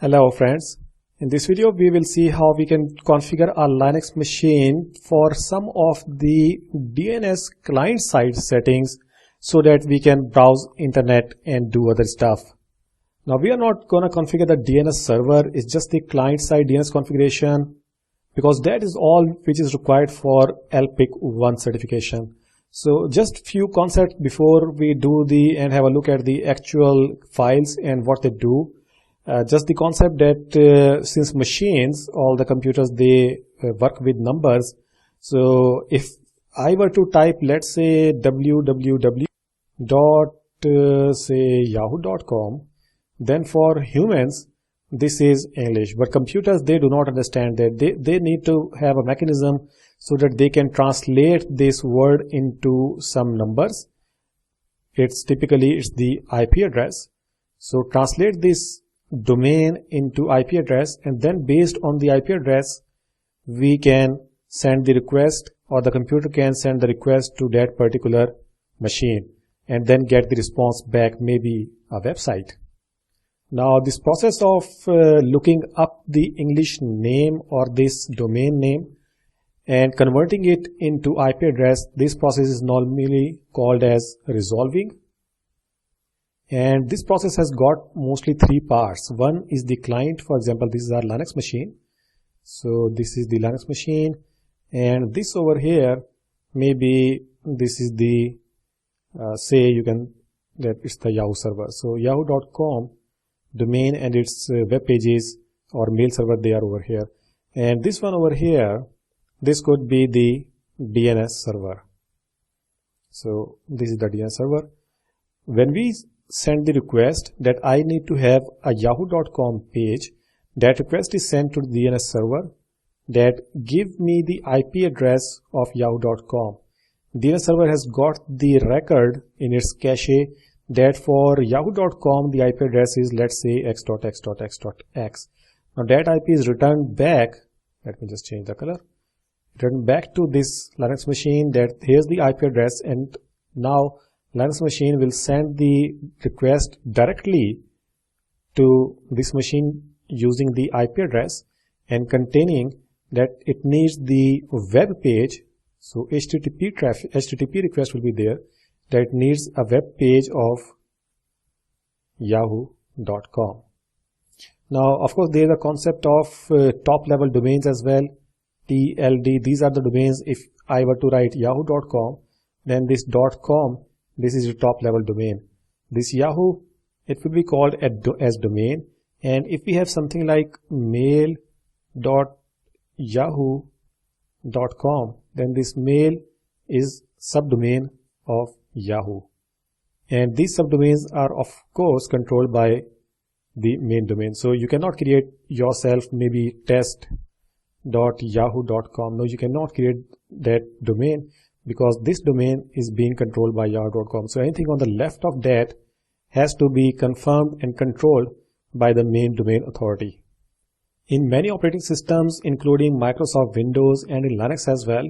Hello friends, in this video we will see how we can configure a Linux machine for some of the DNS client-side settings so that we can browse internet and do other stuff. Now we are not going to configure the DNS server, it's just the client-side DNS configuration because that is all which is required for LPIC 1 certification. So just few concepts before we do and have a look at the actual files and what they do. Just the concept that since machines, all the computers, they work with numbers. So if I were to type, let's say www.yahoo.com, then for humans, this is English. But computers, they do not understand that. They need to have a mechanism so that they can translate this word into some numbers. It's the IP address. So translate this domain into IP address, and then based on the IP address we can send the request, or the computer can send the request to that particular machine and then get the response back, maybe a website. Now this process of looking up the English name or this domain name and converting it into IP address, this process is normally called as resolving. And this process has got mostly three parts. One is the client. For example, this is our Linux machine. So this is the Linux machine, and this over here, maybe this is the say you can that it's the Yahoo server. So yahoo.com domain and its web pages or mail server, they are over here. And this one over here, this could be the DNS server. So this is the DNS server. When we send the request that I need to have a yahoo.com page, that request is sent to the DNS server that give me the IP address of yahoo.com. DNS server has got the record in its cache that for yahoo.com the IP address is, let's say, x.x.x.x. Now that IP is returned back, let me just change the color, returned back to this Linux machine that here's the IP address, and now Linux machine will send the request directly to this machine using the IP address and containing that it needs the web page. So HTTP request will be there that needs a web page of yahoo.com. Now, of course, there is a concept of top level domains as well. TLD, these are the domains. If I were to write yahoo.com, then this .com, this is the top level domain. This Yahoo, it will be called as domain. And if we have something like mail.yahoo.com, then this mail is subdomain of Yahoo. And these subdomains are of course controlled by the main domain. So you cannot create yourself maybe test.yahoo.com. No, you cannot create that domain, because this domain is being controlled by yahoo.com. So anything on the left of that has to be confirmed and controlled by the main domain authority. In many operating systems, including Microsoft Windows and in Linux as well,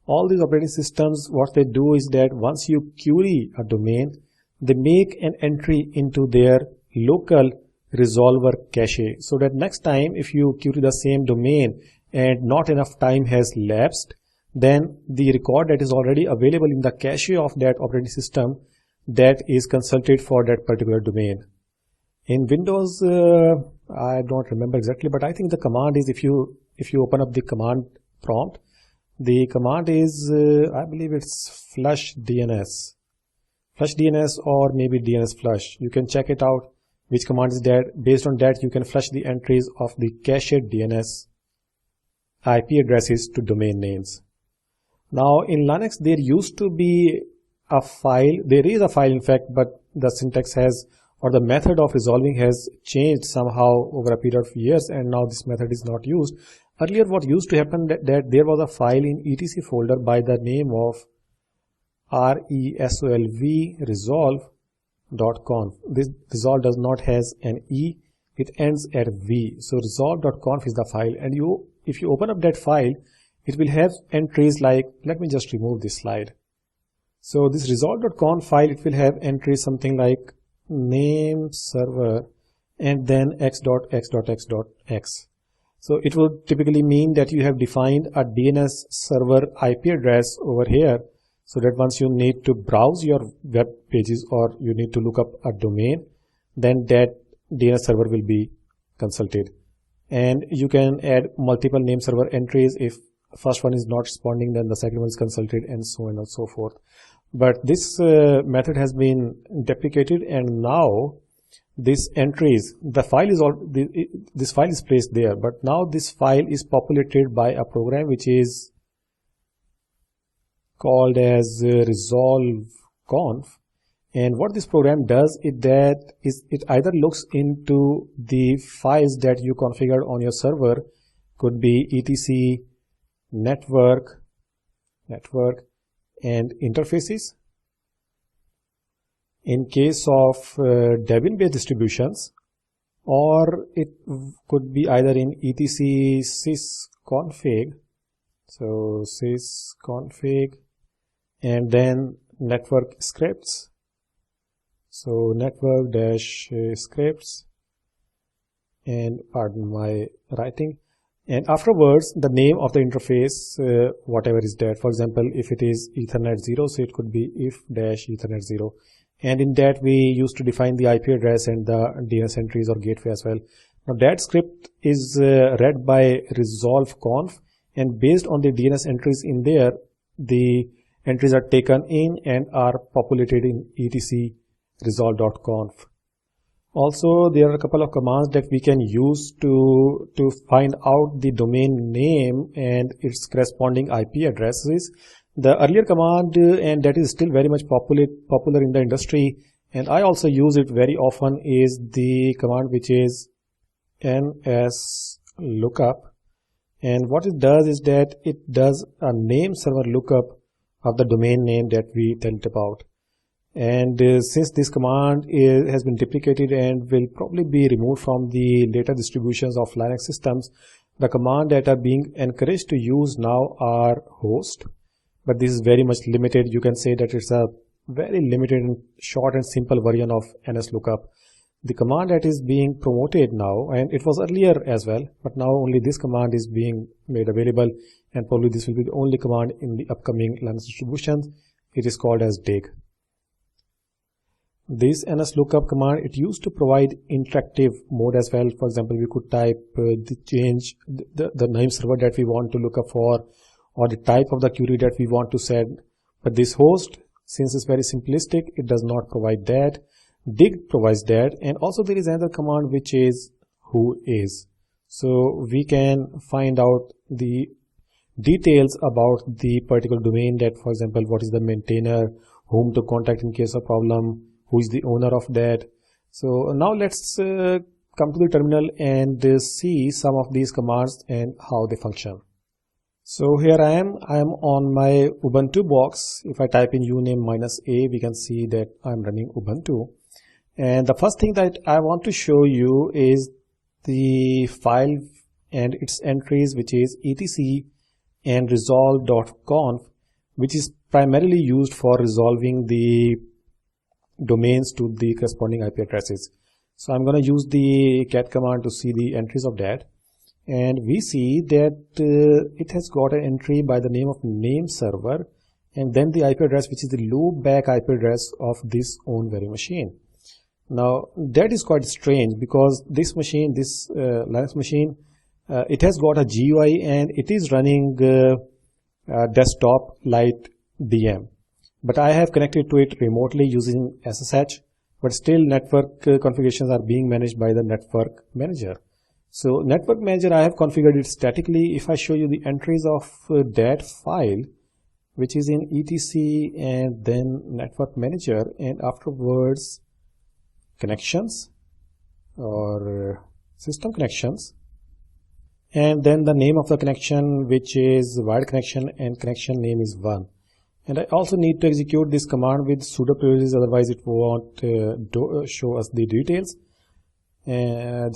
all these operating systems, what they do is that once you query a domain, they make an entry into their local resolver cache, so that next time if you query the same domain and not enough time has lapsed, then the record that is already available in the cache of that operating system, that is consulted for that particular domain. In Windows, I don't remember exactly, but I think the command is, if you open up the command prompt, the command is, I believe it's flush DNS or maybe DNS flush. You can check it out which command is that. Based on that, you can flush the entries of the cached DNS IP addresses to domain names. Now in Linux, there used to be a file, there is a file in fact, but the syntax has, or the method of resolving has changed somehow over a period of years, and now this method is not used. Earlier what used to happen that there was a file in etc folder by the name of resolve.conf. This resolve does not has an E, it ends at V. So resolve.conf is the file, and if you open up that file, it will have entries like, let me just remove this slide. So this resolve.conf file, it will have entries something like name server and then x.x.x.x. So it would typically mean that you have defined a DNS server IP address over here, so that once you need to browse your web pages or you need to look up a domain, then that DNS server will be consulted. And you can add multiple name server entries. If first one is not responding, then the second one is consulted, and so on and so forth. But this method has been deprecated, and now this entries, the file is all this file is placed there, but now this file is populated by a program which is called as resolve-conf. And what this program does is that it either looks into the files that you configured on your server, could be etc network and interfaces. In case of Debian-based distributions, or it could be either in etc sysconfig, so sysconfig, and then network scripts, so network dash scripts, and pardon my writing, and afterwards the name of the interface, whatever is that. For example, if it is Ethernet 0, so it could be if dash Ethernet 0, and in that we used to define the IP address and the DNS entries or gateway as well. Now that script is read by resolve-conf, and based on the DNS entries in there, the entries are taken in and are populated in etc resolve.conf. Also, there are a couple of commands that we can use to find out the domain name and its corresponding IP addresses. The earlier command, and that is still very much popular in the industry, and I also use it very often, is the command which is nslookup. And what it does is that it does a name server lookup of the domain name that we tell it about. And since this command has been deprecated and will probably be removed from the later distributions of Linux systems, the command that are being encouraged to use now are host. But this is very much limited. You can say that it's a very limited and short and simple version of nslookup. The command that is being promoted now, and it was earlier as well, but now only this command is being made available, and probably this will be the only command in the upcoming Linux distributions. It is called as dig. This nslookup command, it used to provide interactive mode as well. For example, we could type the name server that we want to look up for, or the type of the query that we want to set. But this host, since it's very simplistic, it does not provide that. Dig provides that, and also there is another command which is whois. So we can find out the details about the particular domain, that for example, what is the maintainer, whom to contact in case of problem, who is the owner of that. So now let's come to the terminal and see some of these commands and how they function. So here I am on my Ubuntu box. If I type in uname -a, we can see that I'm running Ubuntu. And the first thing that I want to show you is the file and its entries, which is etc and resolve.conf, which is primarily used for resolving the domains to the corresponding IP addresses. So I'm going to use the cat command to see the entries of that. And we see that it has got an entry by the name of name server, and then the IP address, which is the loopback IP address of this own very machine. Now that is quite strange, because this machine, this Linux machine, it has got a GUI and it is running desktop light DM. But I have connected to it remotely using SSH, but still network configurations are being managed by the network manager. So network manager, I have configured it statically. If I show you the entries of that file, which is in etc and then network manager, and afterwards connections or system connections, and then the name of the connection, which is wired connection, and connection name is 1. And I also need to execute this command with sudo privileges, otherwise it won't show us the details.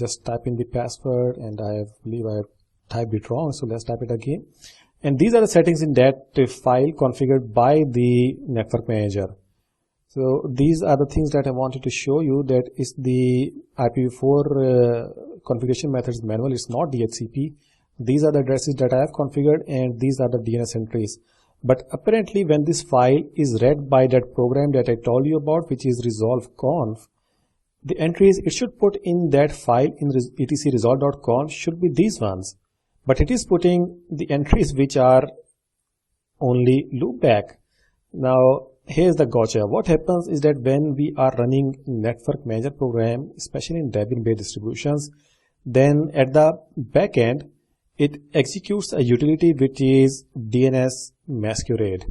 Just type in the password, and I believe I have typed it wrong, so let's type it again. And these are the settings in that file configured by the network manager. So these are the things that I wanted to show you. That is the IPv4 configuration methods manual. It's not DHCP. These are the addresses that I have configured, and these are the DNS entries. But apparently when this file is read by that program that I told you about, which is resolve.conf, the entries it should put in that file in etc resolve.conf should be these ones. But it is putting the entries which are only loopback. Now here's the gotcha. What happens is that when we are running network manager program, especially in Debian-based distributions, then at the back end it executes a utility which is DNS masquerade,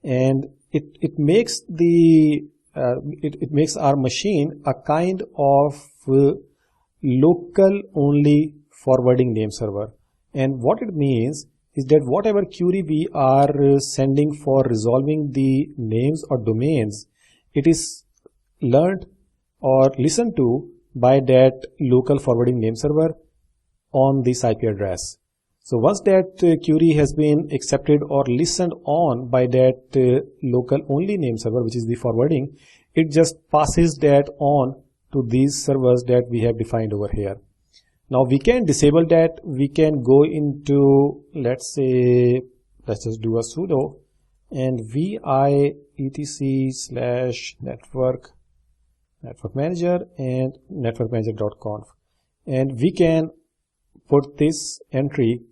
and it makes the it makes our machine a kind of local only forwarding name server. And what it means is that whatever query we are sending for resolving the names or domains, it is learned or listened to by that local forwarding name server on this IP address. So once that query has been accepted or listened on by that local only name server, which is the forwarding, it just passes that on to these servers that we have defined over here. Now we can disable that. We can go into, let's just do a sudo and vi etc/network manager and networkmanager.conf, and we can put this entry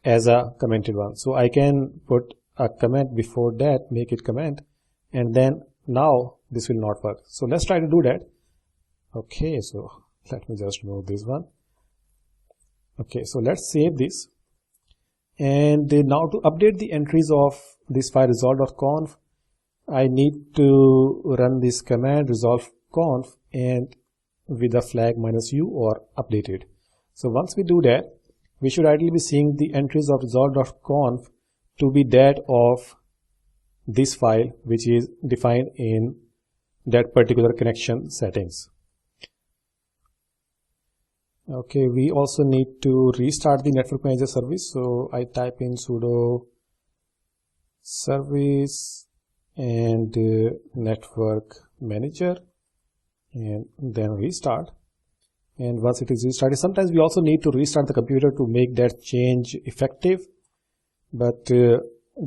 as a commented one. So I can put a comment before that, make it comment, and then now this will not work. So let's try to do that. Okay, so let me just remove this one. Okay, so let's save this. And now to update the entries of this file resolve.conf, I need to run this command resolve.conf and with a flag -u or updated. So once we do that, we should ideally be seeing the entries of resolve.conf to be that of this file, which is defined in that particular connection settings. Okay, we also need to restart the network manager service. So I type in sudo service and network manager and then restart. And once it is restarted, sometimes we also need to restart the computer to make that change effective. But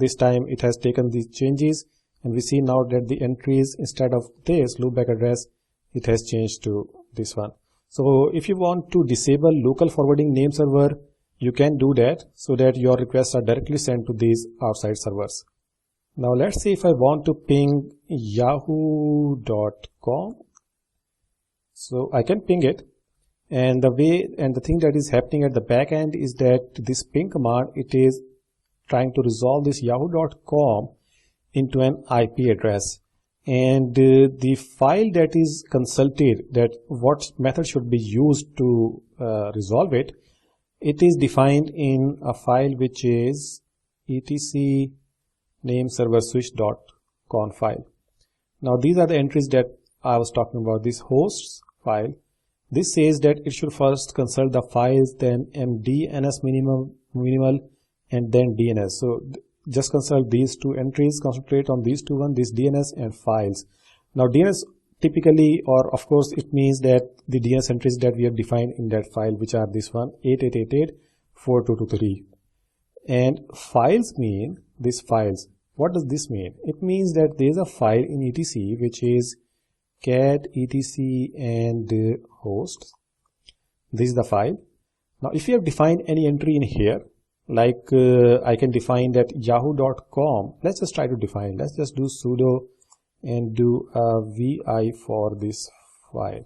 this time it has taken these changes, and we see now that the entries, instead of this loopback address, it has changed to this one. So if you want to disable local forwarding name server, you can do that so that your requests are directly sent to these outside servers. Now let's see if I want to ping yahoo.com. So I can ping it. And the thing that is happening at the back end is that this ping command, it is trying to resolve this yahoo.com into an IP address. And the file that is consulted, that what method should be used to resolve it, it is defined in a file which is etc name server switch.conf file. Now these are the entries that I was talking about. This hosts file, this says that it should first consult the files, then mdns minimal and then DNS. So just consult these two entries, concentrate on these two ones, this DNS and files. Now DNS typically, or of course it means that the DNS entries that we have defined in that file, which are this one 8888.4223. And files mean these files. What does this mean? It means that there is a file in etc which is cat etc and hosts. This is the file. Now if you have defined any entry in here, like I can define that yahoo.com. Let's just try to define. Let's just do sudo and do a vi for this file.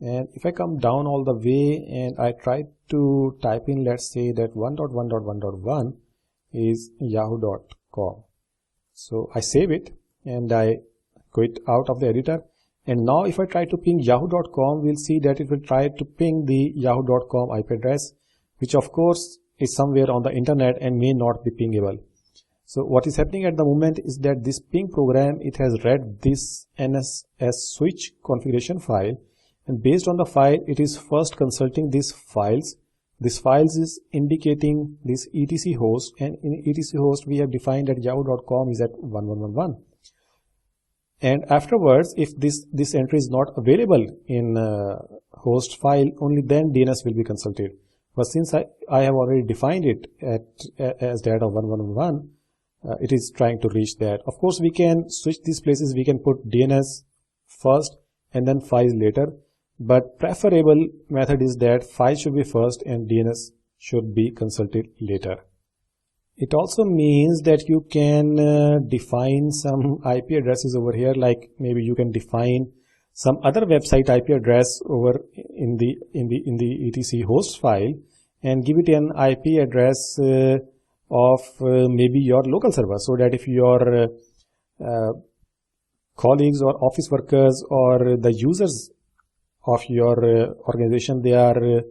And if I come down all the way and I try to type in, let's say that 1.1.1.1 is yahoo.com. So I save it and I quit out of the editor. And now if I try to ping yahoo.com, we'll see that it will try to ping the yahoo.com IP address, which of course is somewhere on the internet and may not be pingable. So what is happening at the moment is that this ping program, it has read this NSS switch configuration file, and based on the file, it is first consulting these files. This files is indicating this etc host, and in etc host we have defined that yahoo.com is at 1111. And afterwards, if this entry is not available in host file, only then DNS will be consulted. But since I have already defined it as data 1111, it is trying to reach that. Of course, we can switch these places. We can put DNS first and then files later. But preferable method is that files should be first and DNS should be consulted later. It also means that you can define some IP addresses over here, like maybe you can define some other website IP address over in the etc host file and give it an IP address of maybe your local server, so that if your colleagues or office workers or the users of your organization, they are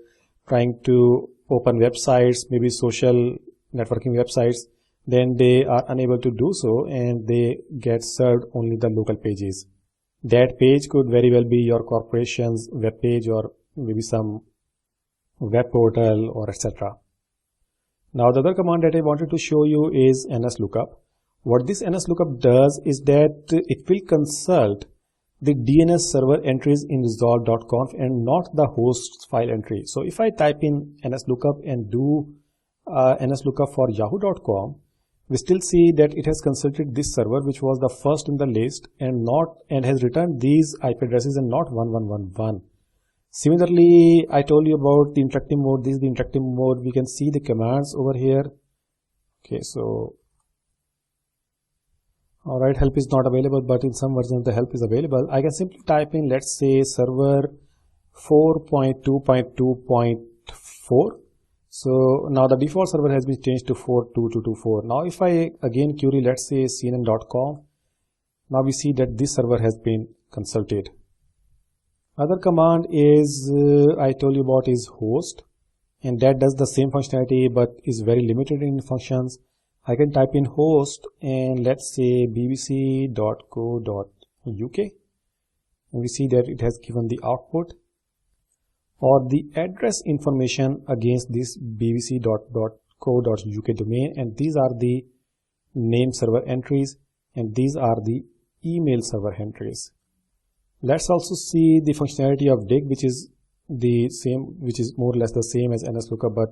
trying to open websites, maybe social networking websites, then they are unable to do so and they get served only the local pages. That page could very well be your corporation's web page or maybe some web portal or etc. Now the other command that I wanted to show you is NSLOOKUP. What this NSLOOKUP does is that it will consult the DNS server entries in resolve.conf and not the host file entry. So if I type in NSLOOKUP and do NSLOOKUP for yahoo.com, we still see that it has consulted this server, which was the first in the list, and has returned these IP addresses and not 1111. Similarly, I told you about the interactive mode. This is the interactive mode. We can see the commands over here. Okay, so alright, help is not available, but in some versions the help is available. I can simply type in, let's say, server 4.2.2.4. So now the default server has been changed to 4.2.2.4. Now if I again query, let's say cnn.com, now we see that this server has been consulted. Other command is I told you about is host, and that does the same functionality but is very limited in functions. I can type in host and let's say bbc.co.uk, and we see that it has given the output or the address information against this bbc.co.uk domain, and these are the name server entries and these are the email server entries. Let's also see the functionality of dig, which is the same, which is more or less the same as NSLOOKUP, but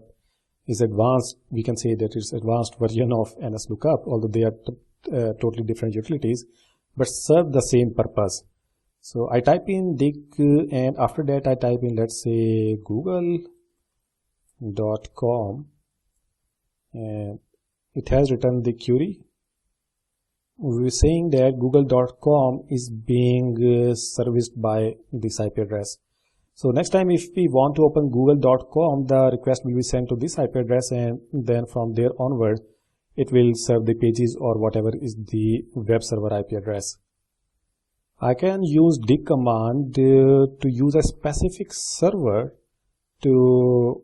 is advanced. We can say that it's advanced version of NSLOOKUP, although they are totally different utilities, but serve the same purpose. So I type in dig and after that I type in, let's say, google.com, and it has returned the query. We're saying that google.com is being serviced by this IP address. So next time if we want to open google.com, the request will be sent to this IP address, and then from there onward it will serve the pages or whatever is the web server IP address. I can use dig command to use a specific server to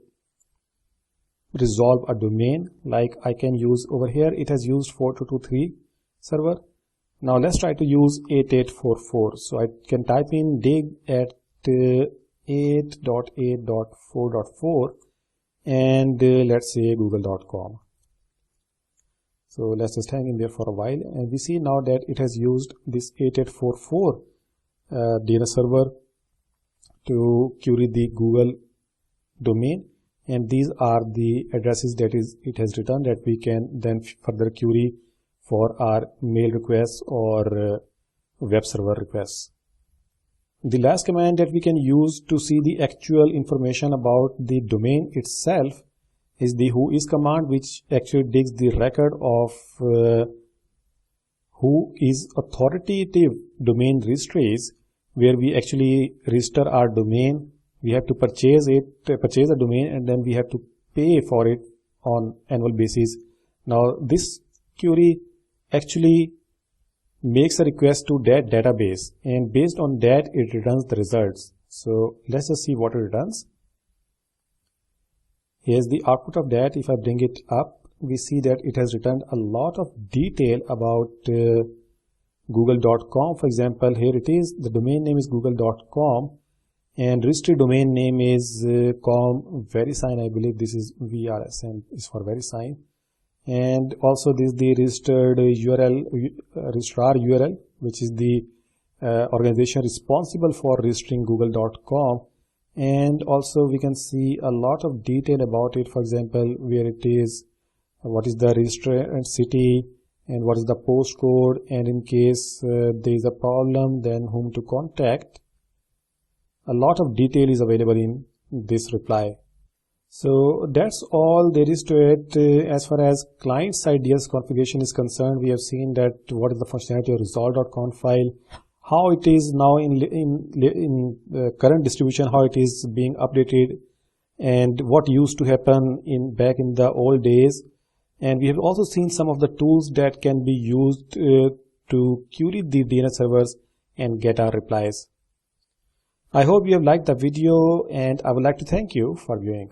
resolve a domain. Like I can use over here, it has used 4223 server. Now let's try to use 8844. So I can type in dig at 8.8.4.4 and let's say google.com. So let's just hang in there for a while, and we see now that it has used this 8844 DNS server to query the Google domain, and these are the addresses that it has returned that we can then further query for our mail requests or web server requests. The last command that we can use to see the actual information about the domain itself is the whois command, which actually digs the record of who is authoritative domain registries, where we actually register our domain. We have to purchase a domain, and then we have to pay for it on annual basis. Now this query actually makes a request to that database, and based on that it returns the results. So let's just see what it returns. Here's the output of that. If I bring it up, we see that it has returned a lot of detail about google.com. For example, here it is. The domain name is google.com and registry domain name is com verisign. I believe this is VRSN is for verisign. And also this is the registered URL, registrar URL, which is the organization responsible for registering google.com, and also we can see a lot of detail about it. For example, where it is, what is the registrant city, and what is the postcode, and in case there is a problem, then whom to contact. A lot of detail is available in this reply. So that's all there is to it. As far as client-side DNS configuration is concerned, we have seen that what is the functionality of resolve.conf file, how it is now in current distribution, how it is being updated, and what used to happen back in the old days. And we have also seen some of the tools that can be used to query the DNS servers and get our replies. I hope you have liked the video, and I would like to thank you for viewing.